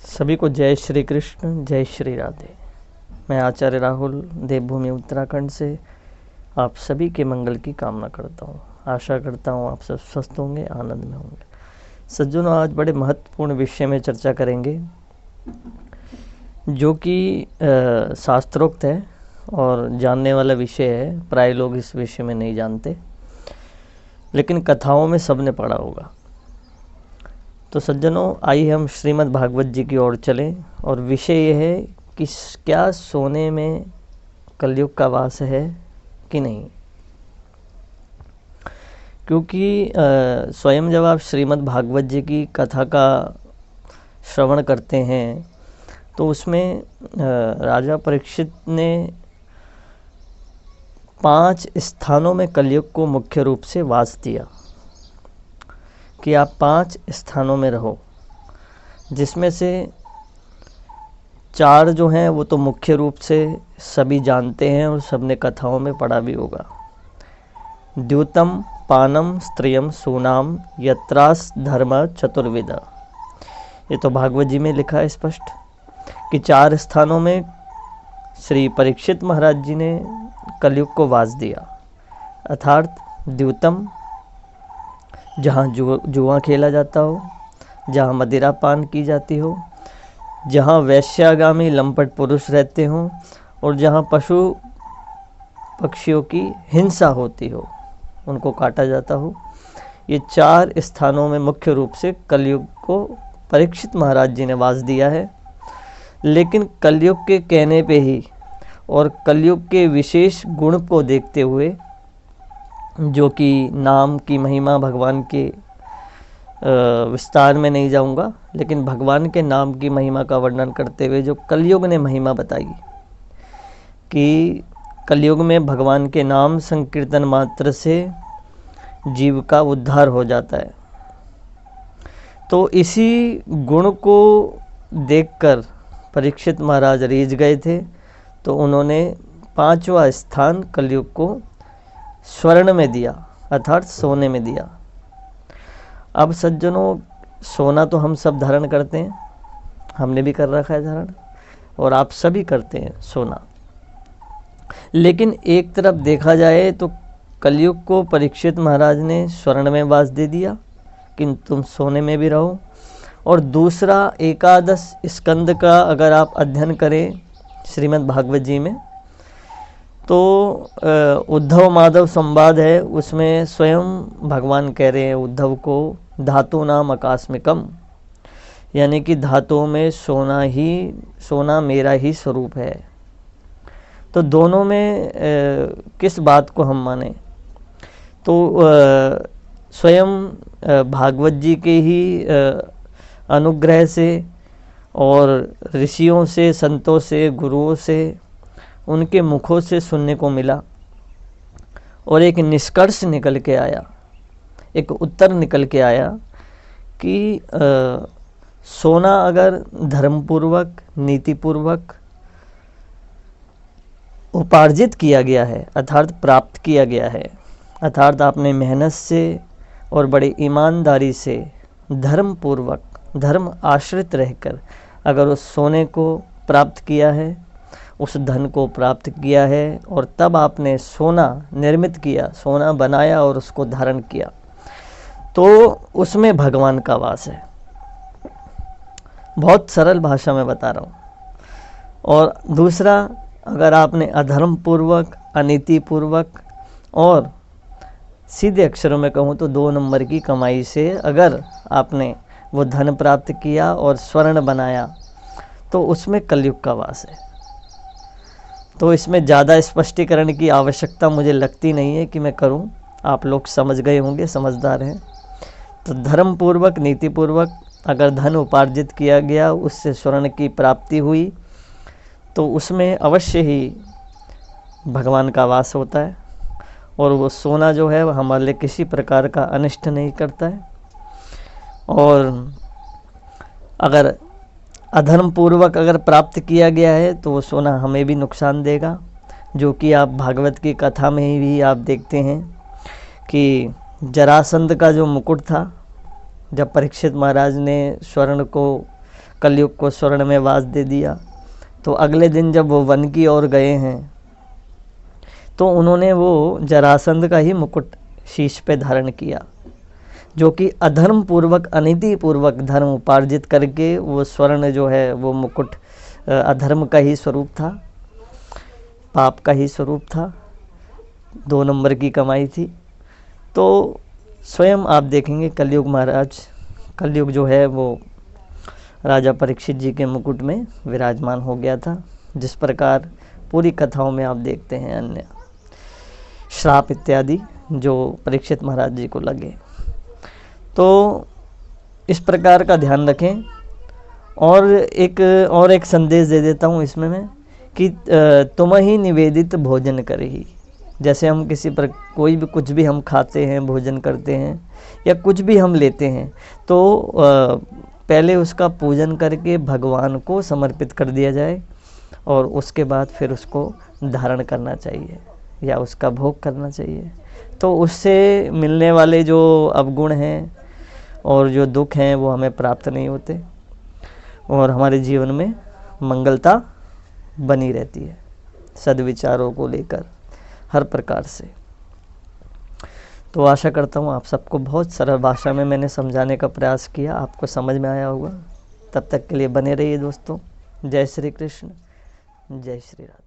सभी को जय श्री कृष्ण, जय श्री राधे। मैं आचार्य राहुल देवभूमि उत्तराखंड से आप सभी के मंगल की कामना करता हूँ। आशा करता हूँ आप सब स्वस्थ होंगे, आनंद में होंगे। सज्जनों, आज बड़े महत्वपूर्ण विषय में चर्चा करेंगे जो कि शास्त्रोक्त है और जानने वाला विषय है। प्राय लोग इस विषय में नहीं जानते, लेकिन कथाओं में सबने पढ़ा होगा। तो सज्जनों, आइए हम श्रीमद् भागवत जी की ओर चलें और विषय यह है कि क्या सोने में कलयुग का वास है कि नहीं। क्योंकि स्वयं जब आप श्रीमद् भागवत जी की कथा का श्रवण करते हैं तो उसमें राजा परीक्षित ने 5 स्थानों में कलयुग को मुख्य रूप से वास दिया कि आप 5 स्थानों में रहो, जिसमें से 4 जो हैं वो तो मुख्य रूप से सभी जानते हैं और सबने कथाओं में पढ़ा भी होगा। द्यूतम, पानम, स्त्रियम, सूनाम, यत्रास धर्म चतुर्विध। ये तो भागवत जी में लिखा है स्पष्ट कि 4 स्थानों में श्री परीक्षित महाराज जी ने कलयुग को वास दिया। अर्थात द्यूतम, जहाँ जुआ खेला जाता हो, जहाँ मदिरा पान की जाती हो, जहाँ वैश्यागामी लंपट पुरुष रहते हों और जहाँ पशु पक्षियों की हिंसा होती हो, उनको काटा जाता हो। ये 4 स्थानों में मुख्य रूप से कलयुग को परीक्षित महाराज जी ने वास दिया है। लेकिन कलयुग के कहने पे ही और कलयुग के विशेष गुण को देखते हुए, जो कि नाम की महिमा, भगवान के विस्तार में नहीं जाऊंगा, लेकिन भगवान के नाम की महिमा का वर्णन करते हुए जो कलयुग ने महिमा बताई कि कलयुग में भगवान के नाम संकीर्तन मात्र से जीव का उद्धार हो जाता है। तो इसी गुण को देखकर परीक्षित महाराज रीझ गए थे, तो उन्होंने 5वां स्थान कलयुग को स्वर्ण में दिया, अर्थात सोने में दिया। अब सज्जनों, सोना तो हम सब धारण करते हैं, हमने भी कर रखा है धारण, और आप सभी करते हैं सोना। लेकिन एक तरफ देखा जाए तो कलयुग को परीक्षित महाराज ने स्वर्ण में वास दे दिया कि तुम सोने में भी रहो। और दूसरा, 11 स्कंद का अगर आप अध्ययन करें श्रीमद् भागवत जी में, तो उद्धव माधव संवाद है, उसमें स्वयं भगवान कह रहे हैं उद्धव को, धातु नाम आकाशमिकम, यानी कि धातुओं में सोना मेरा ही स्वरूप है। तो दोनों में किस बात को हम माने? तो स्वयं भागवत जी के ही अनुग्रह से और ऋषियों से, संतों से, गुरुओं से, उनके मुखों से सुनने को मिला और एक निष्कर्ष निकल के आया, एक उत्तर निकल के आया कि सोना अगर धर्मपूर्वक, नीतिपूर्वक उपार्जित किया गया है, अर्थात प्राप्त किया गया है, अर्थात आपने मेहनत से और बड़ी ईमानदारी से धर्मपूर्वक, धर्म आश्रित रहकर अगर उस सोने को प्राप्त किया है, उस धन को प्राप्त किया है, और तब आपने सोना निर्मित किया, सोना बनाया और उसको धारण किया, तो उसमें भगवान का वास है। बहुत सरल भाषा में बता रहा हूँ। और दूसरा, अगर आपने अधर्म पूर्वक, अनीति पूर्वक और सीधे अक्षरों में कहूँ तो 2 नंबर की कमाई से अगर आपने वो धन प्राप्त किया और स्वर्ण बनाया, तो उसमें कलयुग का वास है। तो इसमें ज़्यादा स्पष्टीकरण की आवश्यकता मुझे लगती नहीं है कि मैं करूं, आप लोग समझ गए होंगे, समझदार हैं। तो धर्म पूर्वक, नीति पूर्वक अगर धन उपार्जित किया गया, उससे स्वर्ण की प्राप्ति हुई, तो उसमें अवश्य ही भगवान का वास होता है और वो सोना जो है वह हमारे लिए किसी प्रकार का अनिष्ट नहीं करता है। और अगर अधर्म पूर्वक अगर प्राप्त किया गया है तो वो सोना हमें भी नुकसान देगा, जो कि आप भागवत की कथा में ही भी आप देखते हैं कि जरासंध का जो मुकुट था, जब परीक्षित महाराज ने स्वर्ण को कलयुग को स्वर्ण में वास दे दिया। तो अगले दिन जब वो वन की ओर गए हैं तो उन्होंने वो जरासंध का ही मुकुट शीश पे धारण किया, जो कि अधर्म पूर्वक, अनीति पूर्वक धर्म उपार्जित करके वो स्वर्ण जो है वो मुकुट अधर्म का ही स्वरूप था, पाप का ही स्वरूप था, 2 नंबर की कमाई थी। तो स्वयं आप देखेंगे कलयुग महाराज, कलयुग जो है वो राजा परीक्षित जी के मुकुट में विराजमान हो गया था, जिस प्रकार पूरी कथाओं में आप देखते हैं अन्य श्राप इत्यादि जो परीक्षित महाराज जी को लगे। तो इस प्रकार का ध्यान रखें। और एक संदेश दे देता हूँ इसमें मैं कि तुम ही निवेदित भोजन करही। जैसे हम किसी पर कोई भी कुछ भी हम खाते हैं, भोजन करते हैं या कुछ भी हम लेते हैं तो पहले उसका पूजन करके भगवान को समर्पित कर दिया जाए और उसके बाद फिर उसको धारण करना चाहिए या उसका भोग करना चाहिए। तो उससे मिलने वाले जो अवगुण हैं और जो दुख हैं वो हमें प्राप्त नहीं होते और हमारे जीवन में मंगलता बनी रहती है, सद्विचारों को लेकर हर प्रकार से। तो आशा करता हूँ आप सबको बहुत सरल भाषा में मैंने समझाने का प्रयास किया, आपको समझ में आया होगा। तब तक के लिए बने रहिए दोस्तों। जय श्री कृष्ण, जय श्री राधे।